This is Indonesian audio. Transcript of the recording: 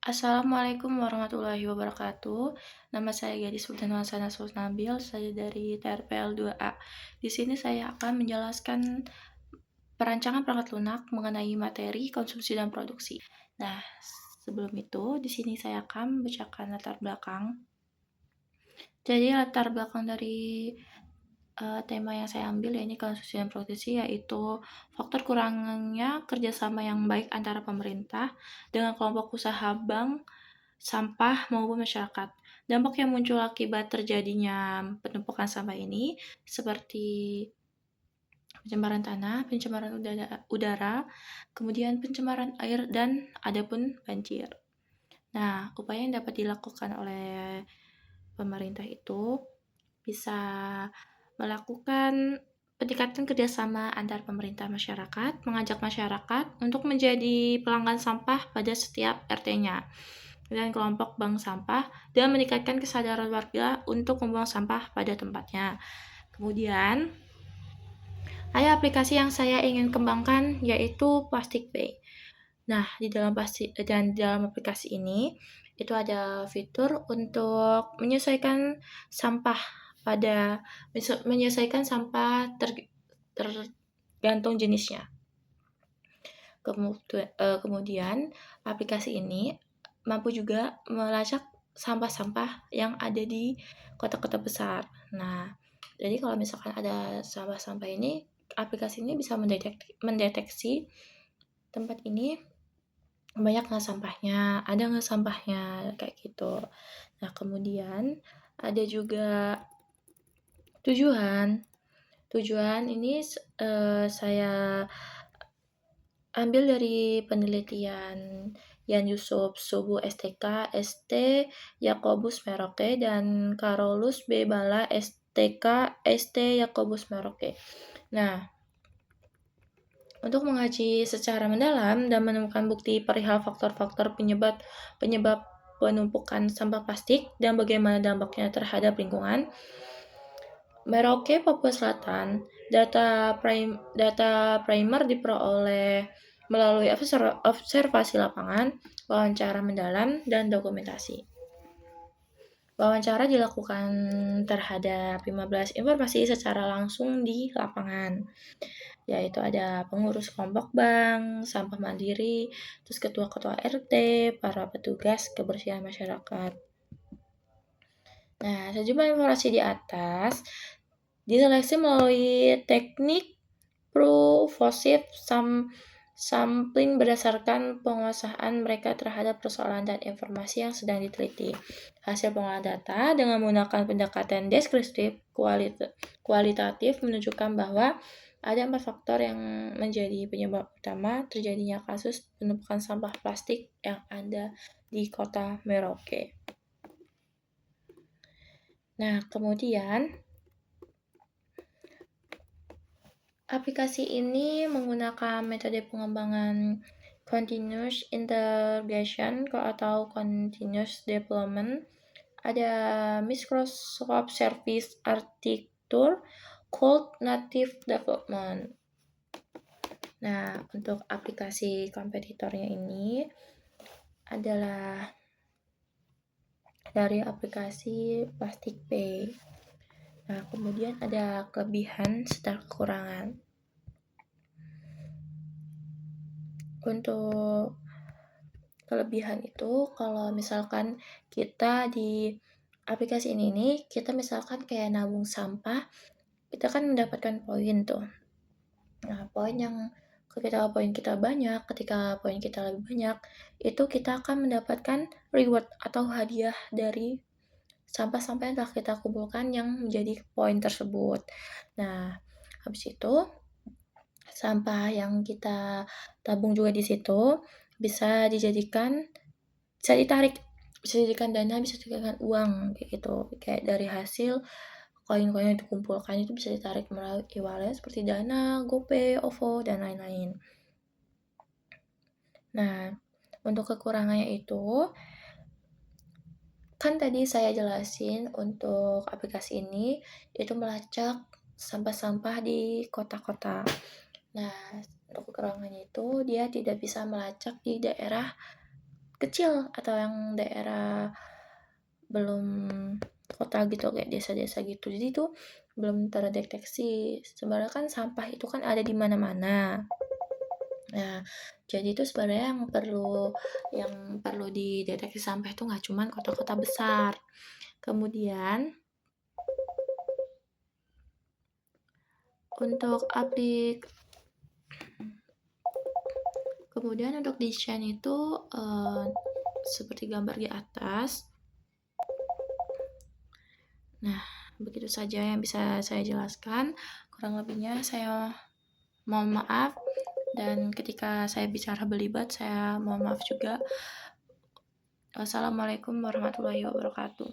Assalamualaikum warahmatullahi wabarakatuh. Nama saya Gadis Sultan Hasanah Nabil, saya dari TRPL 2A. Di sini saya akan menjelaskan perancangan perangkat lunak mengenai materi, konsumsi, dan produksi. Nah, sebelum itu, di sini saya akan membacakan latar belakang. Jadi, latar belakang dari tema yang saya ambil ya ini konsumsi dan produksi, yaitu faktor kurangnya kerjasama yang baik antara pemerintah dengan kelompok usaha bank, sampah maupun masyarakat. Dampak yang muncul akibat terjadinya penumpukan sampah ini seperti pencemaran tanah, pencemaran udara, kemudian pencemaran air, dan adapun banjir. Nah, upaya yang dapat dilakukan oleh pemerintah itu bisa melakukan peningkatan kerjasama antar pemerintah masyarakat, mengajak masyarakat untuk menjadi pelanggan sampah pada setiap RT-nya dan kelompok bank sampah, dan meningkatkan kesadaran warga untuk membuang sampah pada tempatnya. Kemudian, ada aplikasi yang saya ingin kembangkan yaitu Plastic Bay. Nah, di dalam aplikasi ini itu ada fitur untuk menyesuaikan sampah tergantung jenisnya. Kemudian aplikasi ini mampu juga melacak sampah-sampah yang ada di kota-kota besar. Nah, jadi kalau misalkan ada sampah-sampah ini, aplikasi ini bisa mendeteksi tempat ini banyak nggak sampahnya, ada nggak sampahnya, kayak gitu. Nah, kemudian ada juga tujuan. Tujuan ini saya ambil dari penelitian Yan Yusuf Subuh STK, ST Yakobus Merauke, dan Carolus B. Bala STK, ST Yakobus Merauke. Nah, untuk mengkaji secara mendalam dan menemukan bukti perihal faktor-faktor penyebab penumpukan sampah plastik dan bagaimana dampaknya terhadap lingkungan, Merauke, Papua Selatan, data primer diperoleh melalui observasi lapangan, wawancara mendalam, dan dokumentasi. Wawancara dilakukan terhadap 15 informasi secara langsung di lapangan, yaitu ada pengurus kelompok bank, sampah mandiri, terus ketua-ketua RT, para petugas kebersihan masyarakat. Nah, sejumlah informasi di atas diseleksi melalui teknik proof-of-concept sampling berdasarkan penguasaan mereka terhadap persoalan dan informasi yang sedang diteliti. Hasil pengolahan data dengan menggunakan pendekatan deskriptif kualitatif menunjukkan bahwa ada 4 faktor yang menjadi penyebab utama terjadinya kasus penumpukan sampah plastik yang ada di kota Merauke. Nah, kemudian aplikasi ini menggunakan metode pengembangan continuous integration atau continuous development. Ada Microsoft Service Architecture called Native Development. Nah, untuk aplikasi kompetitornya ini adalah dari aplikasi Plastic Pay. Nah, kemudian ada kelebihan serta kekurangan. Untuk kelebihan itu, kalau misalkan kita di aplikasi ini nih, kita misalkan kayak nabung sampah, kita kan mendapatkan poin tuh. Nah, ketika poin kita banyak, ketika poin kita lebih banyak, itu kita akan mendapatkan reward atau hadiah dari sampah-sampah yang telah kita kumpulkan yang menjadi poin tersebut. Nah, habis itu sampah yang kita tabung juga di situ bisa dijadikan dana, bisa dijadikan uang kayak gitu. Kayak dari hasil koin-koin yang dikumpulkan itu bisa ditarik melalui e-wallet seperti Dana, GoPay, OVO, dan lain-lain. Nah, untuk kekurangannya itu kan tadi saya jelasin untuk aplikasi ini itu melacak sampah-sampah di kota-kota. Nah, untuk kekurangannya itu dia tidak bisa melacak di daerah kecil atau yang daerah belum kota gitu, kayak desa-desa gitu. Jadi itu belum terdeteksi. Sebenarnya kan sampah itu kan ada di mana-mana. Nah, jadi itu sebenarnya yang perlu dideteksi sampah itu nggak cuma kota-kota besar. Kemudian untuk aplik kemudian untuk desain itu seperti gambar di atas. Nah, begitu saja yang bisa saya jelaskan. Kurang lebihnya saya mohon maaf, dan ketika saya bicara belibet saya mohon maaf juga. Wassalamualaikum warahmatullahi wabarakatuh.